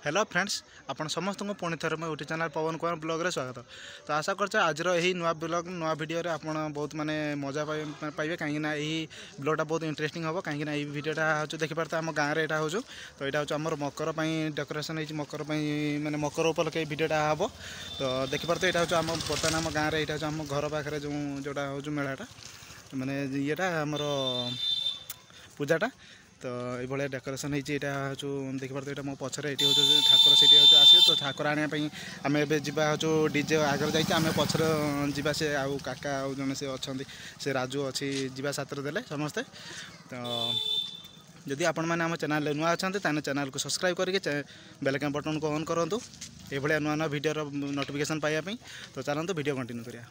Hello friends आपण समस्त को पुणी थर में यूट्यूब चैनल पवन कुमार ब्लॉग रे स्वागत। तो आशा करछे आज यही नुआ ब्लॉग नुआ वीडियो रे आपण बहुत माने मजा पाइबे कहीं ना यही ब्लॉगटा बहुत इंटरेस्टिंग हम कहीं ना वीडियोटा हो देखि पारता आम गाँव में यहाँ हो तो यहाँ हूँ आमर मकर डेकोरेशन होती मकर माने मकर उपलक्षे वीडियोटा हम तो देखि पारते यहाँ हूँ आम बर्तमान आम गाँव में यहाँ आम घर पाखे जो जोटा हूँ मेलाटा माने येटा आमर पूजाटा तो ये डेकोरेशन होती हूँ देखिए यहाँ मो पचर ये हूँ ठाकुर से आसो तो ठाकुर आने आम ए हूँ डीजे आगे जाइए आम पचर जा से आउ काका आउ जन से अच्छा से राजू अच्छी जा साथ देले समस्ते तो जदि आपण मैंने आम चैनल नुआ अच्छा ताने चैनल को सब्सक्राइब करके बेल आइकन बटन को ऑन करूँ ये नुआ नुआ वीडियो नोटिफिकेशन पाइबा तो चलते वीडियो कंटिन्यू करिया।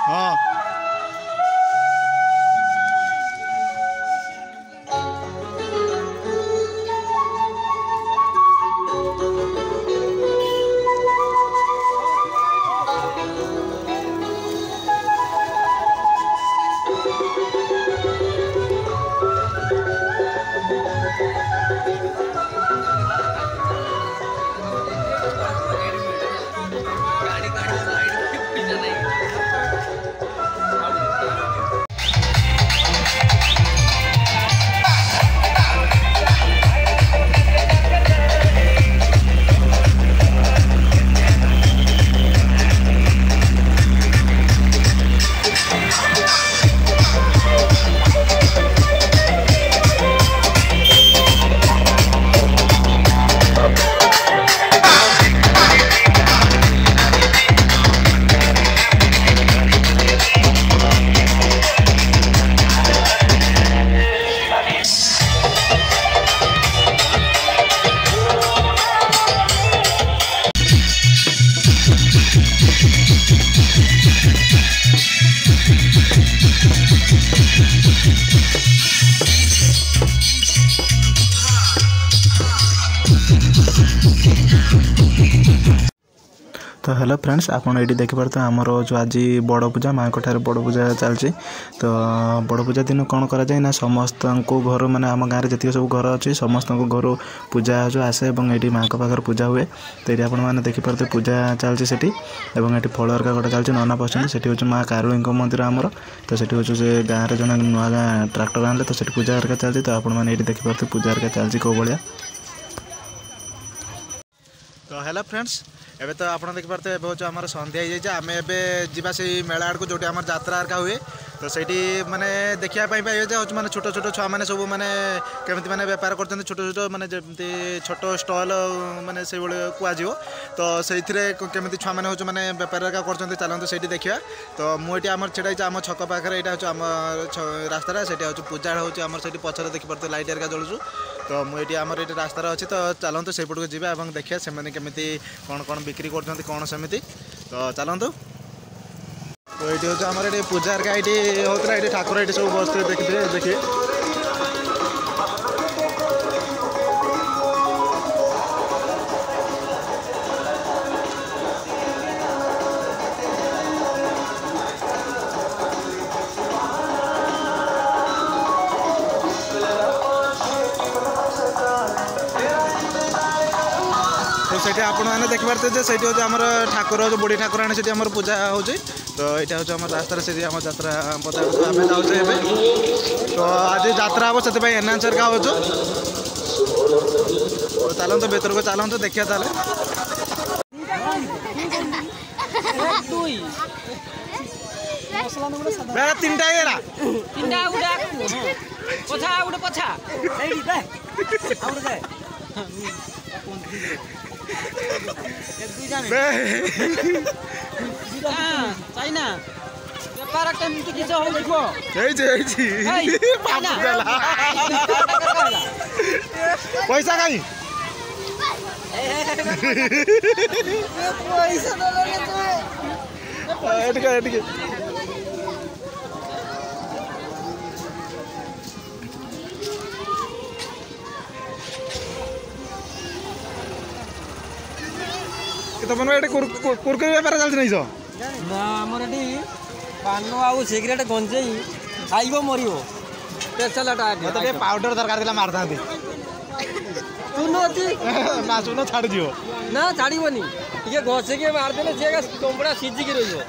हाँ तो हेलो फ्रेंड्स आपन ये देखिपार तो आमर जो आज बड़ पूजा माँ को बड़ पूजा चलती तो बड़ पूजा दिन कौन करा जाए ना समस्त को घर माने आम गाँव में जी सब घर अच्छी समस्त को घर पूजा जो आसे और ये माँ को पाखर पूजा हुए तो ये आपने देखिपार पूजा चलती से ये फल हरका गोटे चलती नना पसंद से हूँ माँ कारुणी मंदिर आमर तो से हूँ से गाँव में जो नुआ गाँ ट्राक्टर आने तो से पूजा हरका चलती तो आपने ये देखिपार पूजा हरका चलती कौ भाया। तो हेलो फ्रेंड्स एबे तो आप देखिपारे हूँ आम सन्ध्या हो जाए आम एवं जा से मेला आड़ को जो आम यात्रा हरका हुए तो सही माने देखापी पाइबे हूँ माने छोट छोट छुआ मैंने सब माने केमती माने बेपार कर छोट छोट माने जमती छोट स्टल माने से कहुए तो से केमती छुआ मैंने हूँ माने बेपार हरका कर चलते से देखा तो मुझे आम छेड़ा आम छक पाखे यहाँ हूँ आम रास्ता से हूँ पूजा हूँ आम से पचर देखिपारे लाइट हरका जलुचु तो मुझे आम ये रास्तार अच्छी तो चलते से पट को जी देखिए से केमी कौन कौन बिक्री कर कौन सेमती तो चलतु तो ये हूँ आम ये पूजा हरका ये होता है ठाकुर ये सब बसते देखिए तो से आपने देखिपारे से हूँ आम ठाकुर जो बुढ़ी ठाकुर आने से पूजा हो तो यहाँ हूँ आम रास्तार से आम यात्रा पता आम जाऊे तो आज यात्रा हम से एनहांस हरका हो चलते भर को चलते देखिए ताले तीन बेपार केमती किछ हो देखो पैसा काई पैसा एटिके तपन भाई कुरकुरी बेपार चलती नहीं सो ना आमर एटी पान आउ सिगरेट गंजेई खाइबो मरिबो पेसलाटा मते पाउडर दरकार दिला मार दांती सुनोती ना सुनो छाड़ दियो ना छाड़ीबनी ये घसे के मार देले से तोमड़ा सिजी के रहियो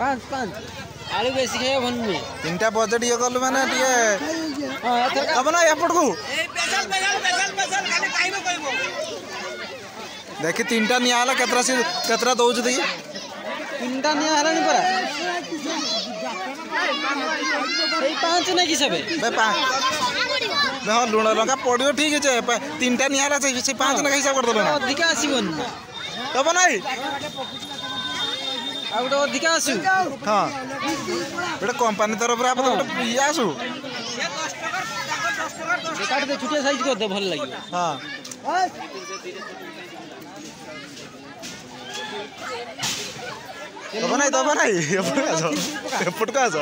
5 आलू बेसी खाइबो भन्नी तीनटा बजेट ये करलु माने टिके हां अब ना एपट को स्पेशल खाली खाइबो कहबो देखि तीनटा निया हला केतरा दउज देखि तीनटा निया हला नि परा ए 5 नै कि सबे बे 5 बे हां लुण लंका पडियो ठीक छे तीनटा निया हला से 5 ना हिसाब कर दलो ना अधिक आसीबन तब नाही आउट अधिक आसु हां बेटा कंपनी तरफ रे आपण ये आसु काट दे छुटिया साइज कर दे भल लागी हां तब नाही एपट का आसो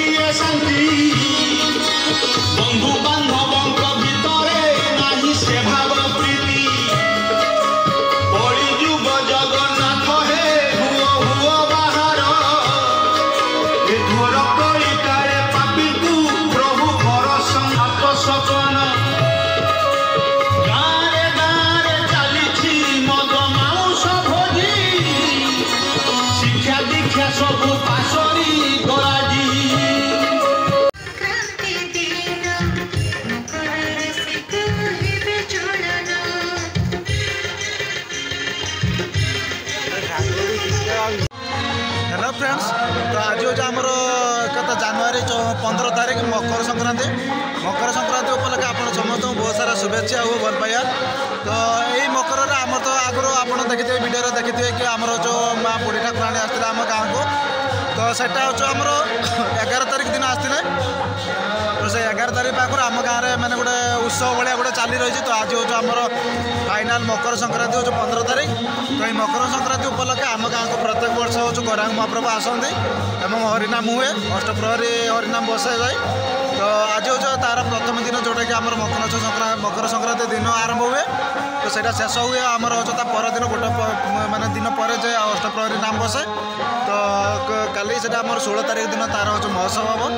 କିଏ ଶାନ୍ତି ବନ୍ଧୁ ବାନ୍ଧବଙ୍କ ଭିତରେ ନାହିଁ ସେ ଭାବ ପ୍ରୀତି କଳି ଯୁଗ ଜଗନ୍ନାଥ ହେ ହୁଅ ହୁଅ ବାହାର ଏ ଘୋର କଳି କାଳେ ପାପୀକୁ ପ୍ରଭୁ କର ସମାପ ସପନ ଗାଁରେ ଗାଁରେ ଚାଲିଛି ମଦ ମାଉଁସ ଭୋଜି ଶିକ୍ଷା ଦୀକ୍ଷା ସବୁ ପାଶରି ଗରାଜି हेलो फ्रेंड्स तो आज हूँ आमर कत जनवरी 15 तारीख मकर संक्रांति उपलक्षे आप समस्त बहुत सारा शुभेच्छा और भल पाइबा तो यही मकर आम तो आगुरी आप देखिए वीडियो देखिए कि आमर जो माँ बुढ़ी ठाकुराणी आसते आम गाँव को तो सेटा हूँ आमर 11 तारीख दिन आसते तो से 11 तारीख पाखर आम गाँव में मैंने गोटे उत्सव भाया गोटे चली रही तो आज हूँ आमर फाइनाल मकर संक्रांति हूँ 15 तारीख तो ये मकर संक्रांति उपलक्षे आम गाँव को प्रत्येक वर्ष हूँ गौरांग महाप्रभु आसती एवं हरिनाम हुए अष्टप्रहरी हरिनाम बसाई जाए तो आज हूँ तार प्रथम दिन जोटा कि आम मकर संक्रांति दिन आरंभ हुए तो सेटा शेष हुए आमर हूँ परदिन गोटे मानने दिन पर जे अष्टप्रहरी नाम बसे तो काली से 16 तारीख दिन तार हूँ महोत्सव हम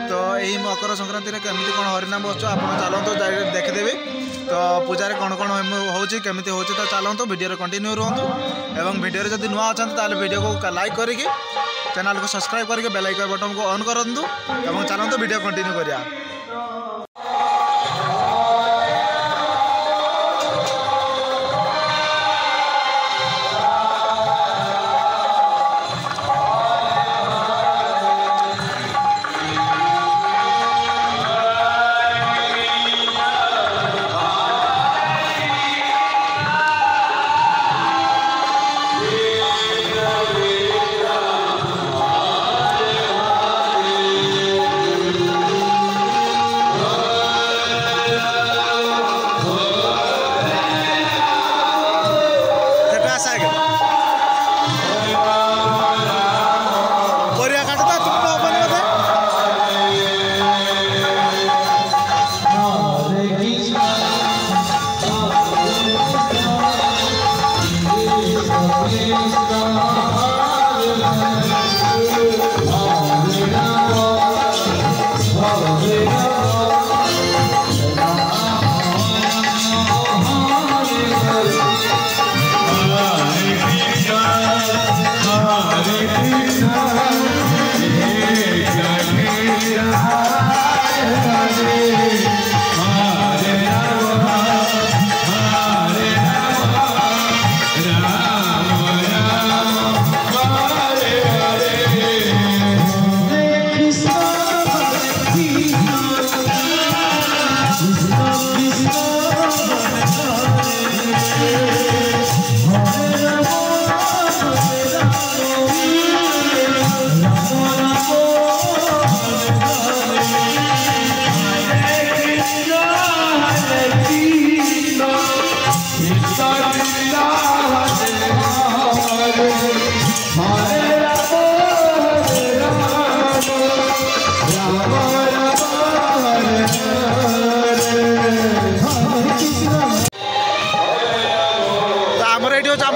तो यही मकर संक्रांति में केमी कौन हरिनाम बस आप चलतु देखिदेवी तो पूजा कौन कौन होमी हो तो चलतु वीडियो कंटिन्यू रुहतु एवं वीडियो जब नुआ अच्छा ताले वीडियो को लाइक करके चैनल को सब्सक्राइब करके बेल आइकन बटन को ऑन करंतु एवं चलतु वीडियो कंटिन्यू करिया।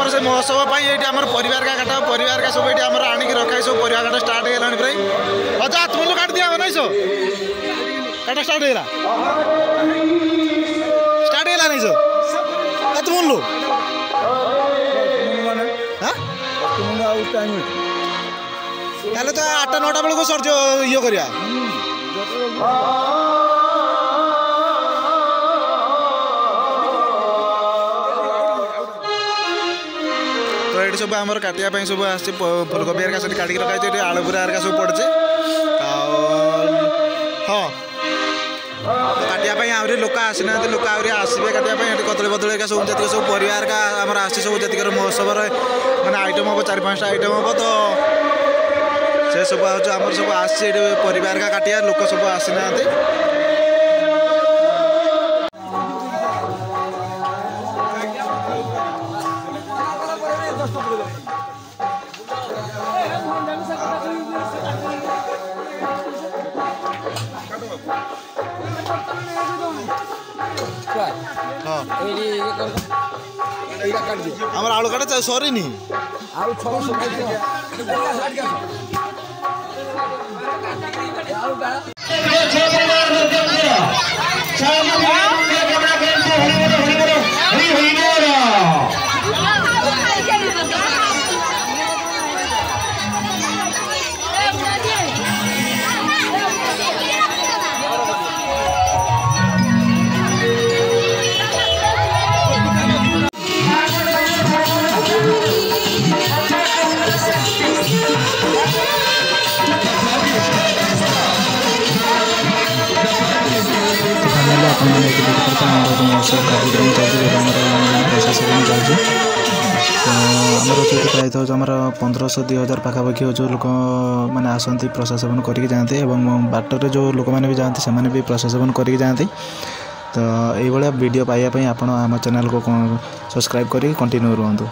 से महोत्सव ये परिवार का काटा परिवार का सब ये आणिक रखा सब परिवार काटा स्टार्ट है प्राय अच्छा तुम काट दिया नहीं सो काटा स्टार्ट है नहीं सो तुम लो ताले तो 8-9 बेलू सर ये करिया तो ये सब आम काटापी सब आस फुलकोबी हरिका सब काटिक रखा आलू बुरा हरिका सब पड़े हाँ काटापी आहरी लोक आसीना लोक आहरी आसवे काटापी कदली बदली हरिका सब जी सब परिवार का आम आसी सब जी महोत्सव मैंने आइटम हम 4-5टा आइटम हम तो से सब आम सब आसी परिवार का काटिया लोक सब आसीना ହଁ এইটা কাট দিও আমার আলু কাটা সরিনি ଆଉ 600 ଖାଇଦିଅ ଆପଣମାନେ ଏଠି ଦେଖିପାରୁଛନ୍ତି ଆମର ଗୋଟେ ମହୋତ୍ସବ କାର୍ଯ୍ୟକ୍ରମ ଚାଲିଛି ଯେଉଁଟା ଆମର ପ୍ରଶାସନ ଚାଲିଛି ତ ଆମର ହେଉଛି ଏଠି ପ୍ରାୟତଃ ହେଉଛି ଆମର 1500-2000 ପାଖାପାଖି ହେଉଛି ଲୋକମାନେ ଆସନ୍ତି ପ୍ରଶାସନ କରିକି ଯାଆନ୍ତି ଏବଂ ବାଟରେ ଯେଉଁ ଲୋକମାନେ ବି ଯାଆନ୍ତି ସେମାନେ ବି ପ୍ରଶାସନ କରିକି ଯାଆନ୍ତି ତ ଏଇଭଳିଆ ଭିଡ଼ିଓ ପାଇବା ପାଇଁ ଆପଣ ଆମ ଚ୍ୟାନେଲକୁ ସବସ୍କ୍ରାଇବ୍ କରିକି କଣ୍ଟିନ୍ୟୁ ରୁହନ୍ତୁ।